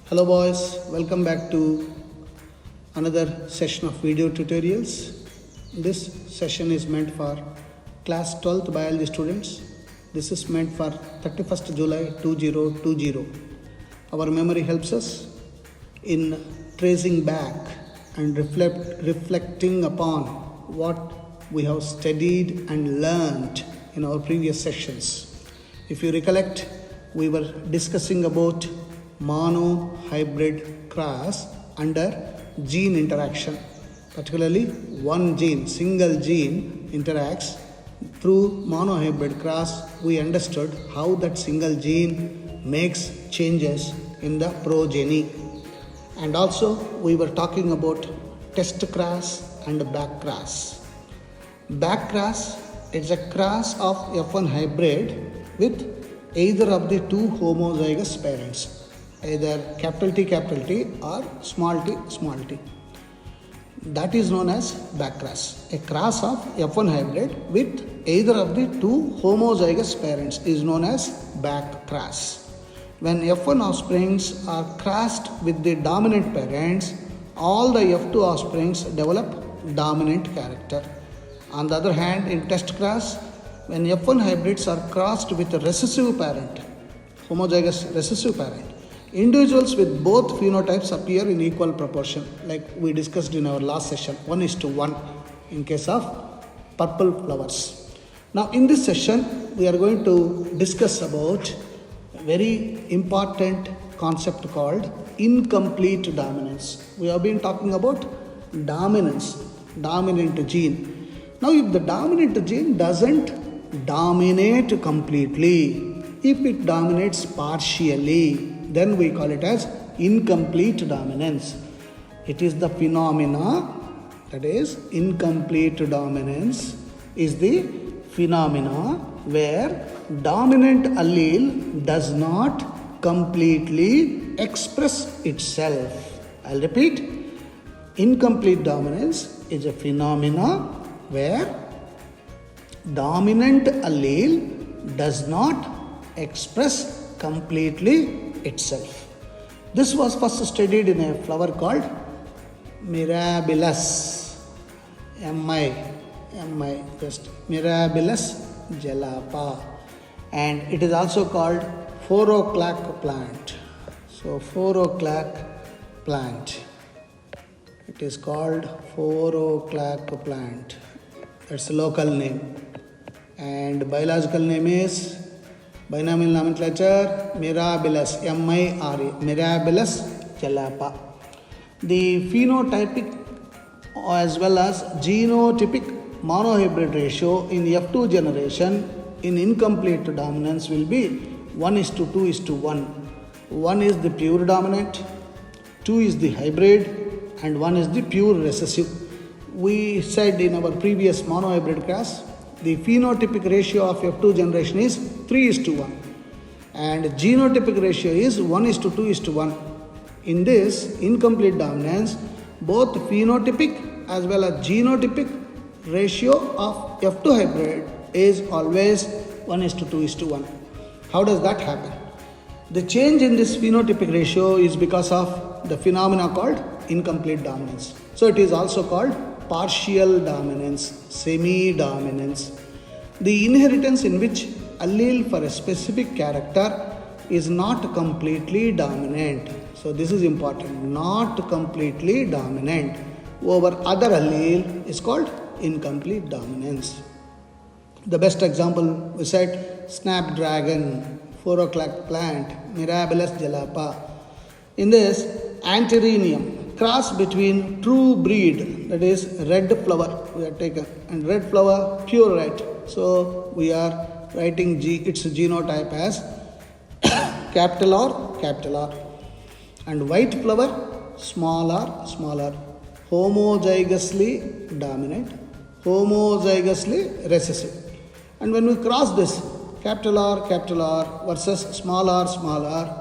Hello boys, welcome back to another session of video tutorials. This session is meant for class 12th biology students. This is meant for 31st July 2020. Our memory helps us in tracing back and reflecting upon what we have studied and learned in our previous sessions. If you recollect, we were discussing about monohybrid cross under gene interaction. Particularly, one gene, single gene interacts. Through monohybrid cross, we understood how that single gene makes changes in the progeny. And also, we were talking about test cross and back cross. Back cross is a cross of F1 hybrid with either of the two homozygous parents, either T or small t. That is known as back cross. A cross of F1 hybrid with either of the two homozygous parents is known as back cross. When F1 offsprings are crossed with the dominant parents, all the F2 offsprings develop dominant character. On the other hand, in test cross, when F1 hybrids are crossed with a recessive parent, homozygous recessive parent, individuals with both phenotypes appear in equal proportion, like we discussed in our last session, 1:1 in case of purple flowers. Now in this session, we are going to discuss about a very important concept called incomplete dominance. We have been talking about dominance, dominant gene. Now if the dominant gene doesn't dominate completely, if it dominates partially, then we call it as incomplete dominance. It is the phenomena, that is, incomplete dominance is the phenomena where dominant allele does not completely express itself. I'll repeat, incomplete dominance is a phenomena where dominant allele does not express completely itself. This was first studied in a flower called Mirabilis, Mirabilis jalapa, and it is also called 4 o'clock plant. So 4 o'clock plant. It is called 4 o'clock plant. That's a local name. And biological name is binomial nomenclature Mirabilis, Mirabilis jalapa. The phenotypic as well as genotypic monohybrid ratio in F2 generation in incomplete dominance will be 1:2:1. 1 is the pure dominant, 2 is the hybrid, and 1 is the pure recessive. We said in our previous monohybrid class, the phenotypic ratio of F2 generation is 3:1 and genotypic ratio is 1:2:1. In this incomplete dominance, both phenotypic as well as genotypic ratio of F2 hybrid is always 1:2:1. How does that happen? The change in this phenotypic ratio is because of the phenomena called incomplete dominance. So it is also called partial dominance, semi-dominance. The inheritance in which allele for a specific character is not completely dominant. So this is important, not completely dominant over other allele is called incomplete dominance. The best example we said snapdragon, 4 o'clock plant, Mirabilis jalapa. In this, antirrhenium, cross between true breed, that is red flower we have taken, and red flower pure red. So we are writing its genotype as capital R, and white flower small r, homozygously dominant, homozygously recessive. And when we cross this capital R versus small r,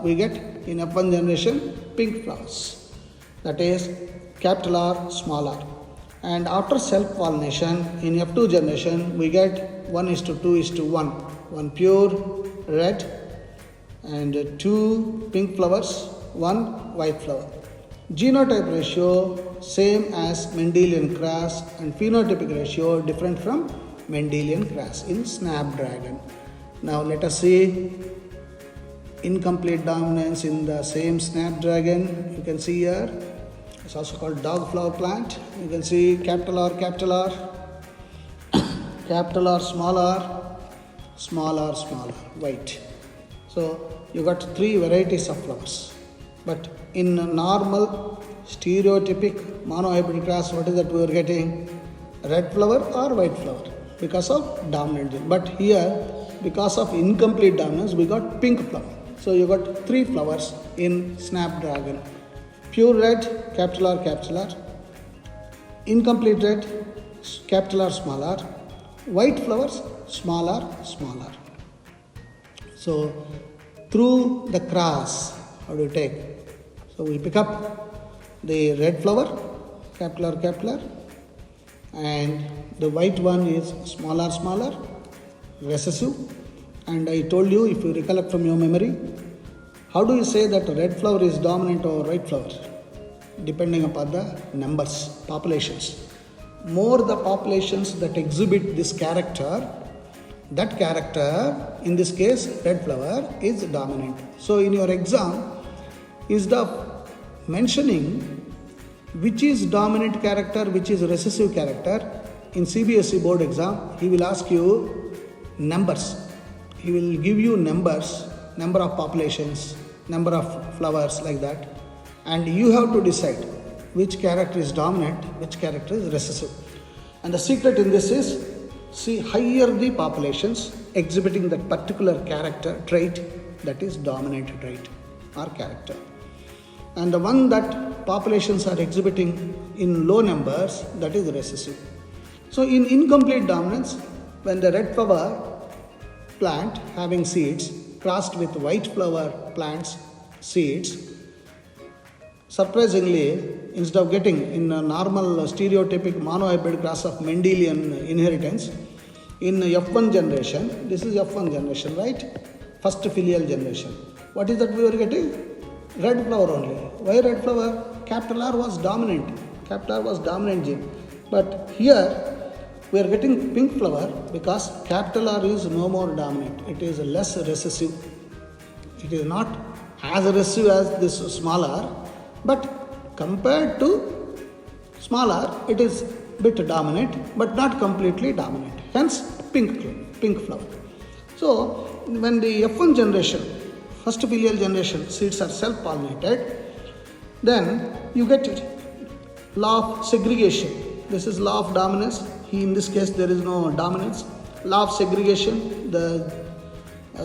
we get in F1 generation pink flowers, that is capital R, small r. And after self-pollination in F2 generation, we get 1:2:1. One pure red and two pink flowers one white flower. Genotype ratio same as Mendelian cross, and phenotypic ratio different from Mendelian cross in Snapdragon. Now let us see incomplete dominance in the same Snapdragon. You can see here, it's also called dog flower plant. You can see capital R, capital R, small r, white. So you got three varieties of flowers. But in a normal stereotypic monohybrid cross, what is that we are getting? Red flower or white flower because of dominant gene. But here, because of incomplete dominance, we got pink flower. So you got three flowers in Snapdragon. Pure red, capital R. Incomplete red, capital R, small r. White flowers, small r. So through the cross, how do you take? So we pick up the red flower, capital R, and the white one is small r, recessive. And I told you, if you recollect from your memory, how do you say that red flower is dominant over white flower? Depending upon the numbers, populations. More the populations that exhibit this character, that character, in this case red flower, is dominant. So in your exam, instead of mentioning which is dominant character, which is recessive character, in CBSE board exam, he will ask you numbers. He will give you numbers, number of populations, number of flowers, like that. And you have to decide which character is dominant, which character is recessive. And the secret in this is, see, higher the populations exhibiting that particular character trait, that is dominant trait or character. And the one that populations are exhibiting in low numbers, that is recessive. So in incomplete dominance, when the red flower plant having seeds crossed with white flower plants seeds, surprisingly, instead of getting in a normal stereotypic monohybrid cross of Mendelian inheritance, in F1 generation, this is F1 generation, right? First filial generation. What is that we were getting? Red flower only. Why red flower? Capital R was dominant. Capital R was dominant gene. But here, we are getting pink flower because capital R is no more dominant. It is less recessive. It is not as recessive as this small r, but compared to small r, it is bit dominant, but not completely dominant. Hence, pink flower. So, when the F1 generation, first filial generation, seeds are self-pollinated, then you get it. Law of segregation. This is law of dominance. In this case, there is no dominance. Law of segregation, the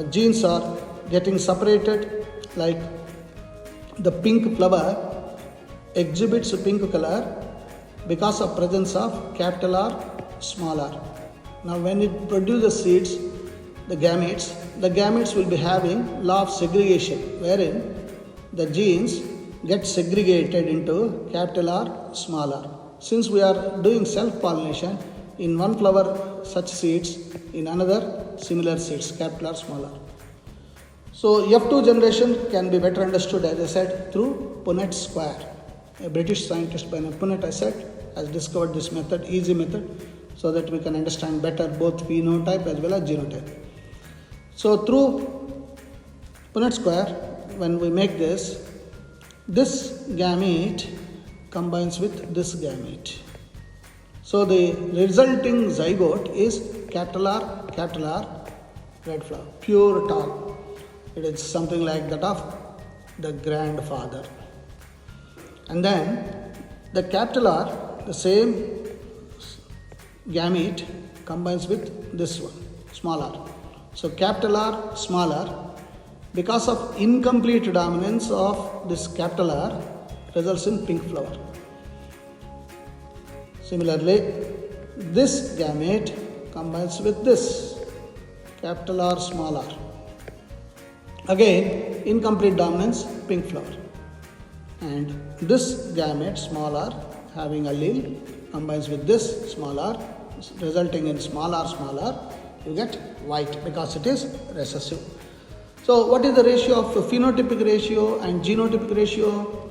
genes are getting separated, like the pink flower exhibits a pink color because of presence of capital R, small r. Now when it produces seeds, the gametes will be having law of segregation, wherein the genes get segregated into capital R, small r. Since we are doing self-pollination, in one flower such seeds, in another similar seeds, capital R, small r. So F2 generation can be better understood, as I said, through Punnett square. A British scientist by name Punnett, I said, has discovered this method, easy method, so that we can understand better both phenotype as well as genotype. So through Punnett square, when we make this gamete combines with this gamete. So the resulting zygote is capital R, red flower, pure tall. It is something like that of the grandfather. And then the capital R, the same gamete combines with this one, small r. So capital R, small r, because of incomplete dominance of this capital R, results in pink flower. Similarly, this gamete combines with this, capital R, small r. Again, incomplete dominance, pink flower. And this gamete, small r, having allele, combines with this, small r, resulting in small r, you get white because it is recessive. So what is the ratio of phenotypic ratio and genotypic ratio?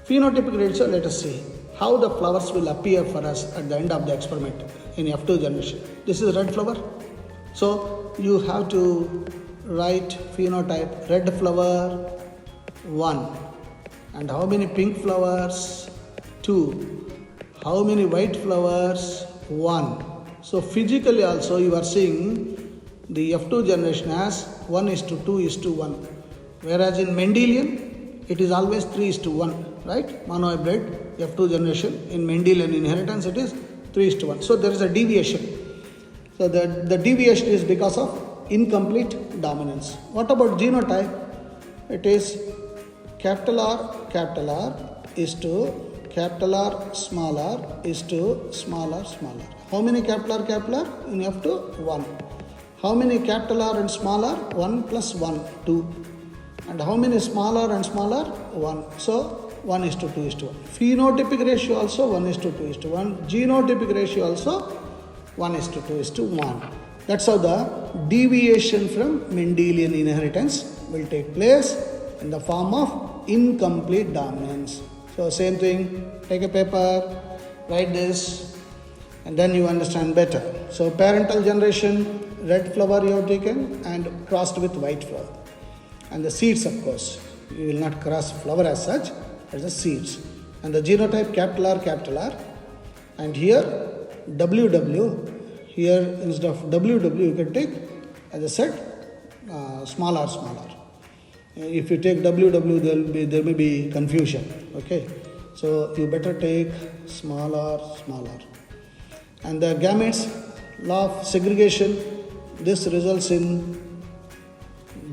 Phenotypic ratio, let us see how the flowers will appear for us at the end of the experiment in F2 generation. This is red flower. So you have to write phenotype red flower 1. And how many pink flowers? 2. How many white flowers? 1. So physically also you are seeing the F2 generation as 1:2:1. Whereas in Mendelian, it is always 3:1, right? Monohybrid F2 generation. In Mendelian inheritance, it is 3:1. So there is a deviation. So the deviation is because of incomplete dominance. What about genotype? It is capital R is to capital R small r is to small r smaller. How many capital R in F2? 1. How many capital R and small r? 1 plus 1, 2. And how many small r and small r? 1. So 1:2:1. Phenotypic ratio also 1:2:1. Genotypic ratio also 1:2:1. That's how the deviation from Mendelian inheritance will take place in the form of incomplete dominance. So same thing, take a paper, write this, and then you understand better. So parental generation, red flower you have taken and crossed with white flower. And the seeds, of course, you will not cross flower as such, as the seeds. And the genotype capital R. And here WW, here instead of WW you can take, as I said, small r. If you take WW, there may be confusion. Okay, so you better take small r. And the gametes, law of segregation, this results in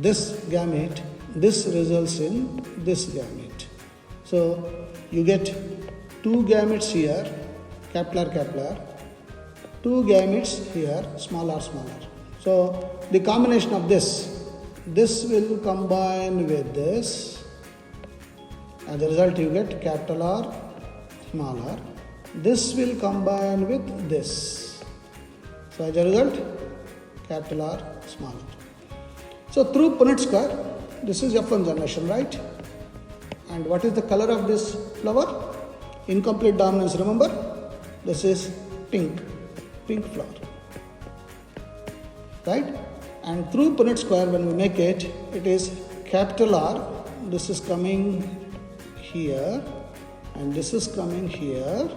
this gamete, this results in this gamete. So you get 2 gametes here, capital R, 2 gametes here, small r. So the combination of this will combine with this. As a result, you get capital R, small r. This will combine with this. So as a result, capital R, small r. So through Punnett square, this is F1 generation, right? And what is the color of this flower? Incomplete dominance, remember? This is pink flower, right? And through Punnett square, when we make it, it is capital R. This is coming here, and this is coming here.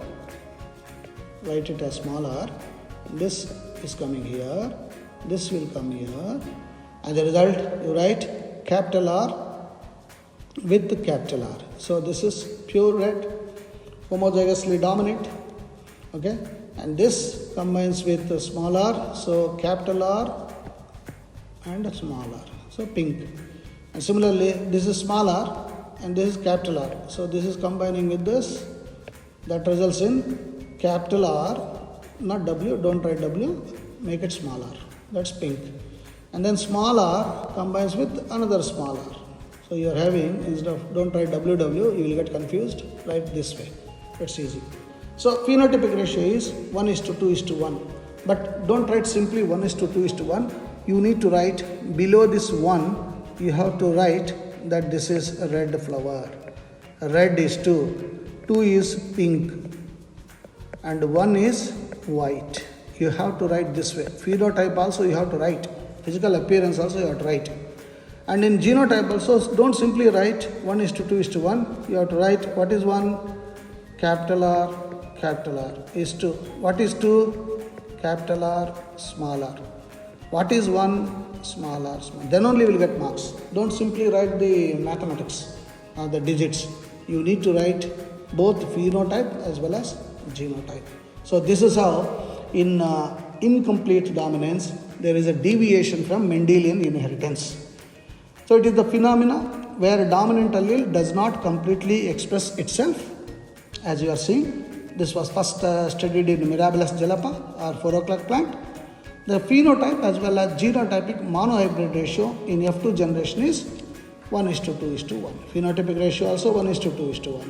Write it as small r. This is coming here. This will come here. As a result, you write capital R with capital R. So this is pure red, homozygously dominant. Okay, and this combines with the small r. So capital R and small r. So pink. And similarly, this is small r and this is capital R. So this is combining with this. That results in capital R, not W, don't write W, make it small r. That's pink. And then small r combines with another small r. So you are having, instead of don't write WW, you will get confused, write this way. It's easy. So phenotypic ratio is 1:2:1. But don't write simply 1:2:1. You need to write below this 1, you have to write that this is a red flower. Red is 2, 2 is pink, and 1 is white. You have to write this way. Phenotype also you have to write. Physical appearance also you have to write. And in genotype also, don't simply write 1:2:1. You have to write what is 1? Capital R is 2. What is 2? Capital R, small r. What is 1? Small r, small. Then only you will get marks. Don't simply write the mathematics or the digits. You need to write both phenotype as well as genotype. So this is how in incomplete dominance there is a deviation from Mendelian inheritance. So it is the phenomena where a dominant allele does not completely express itself, as you are seeing. This was first studied in Mirabilis jalapa or 4 o'clock plant. The phenotype as well as genotypic monohybrid ratio in F2 generation is 1:2:1. Phenotypic ratio also 1:2:1.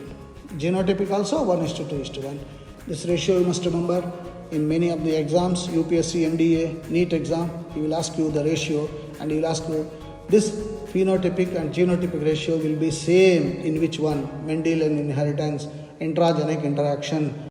Genotypic also 1:2:1. This ratio you must remember in many of the exams, UPSC, NDA, NEET exam, he will ask you the ratio and he will ask you this phenotypic and genotypic ratio will be same in which one? Mendelian inheritance, intragenic interaction,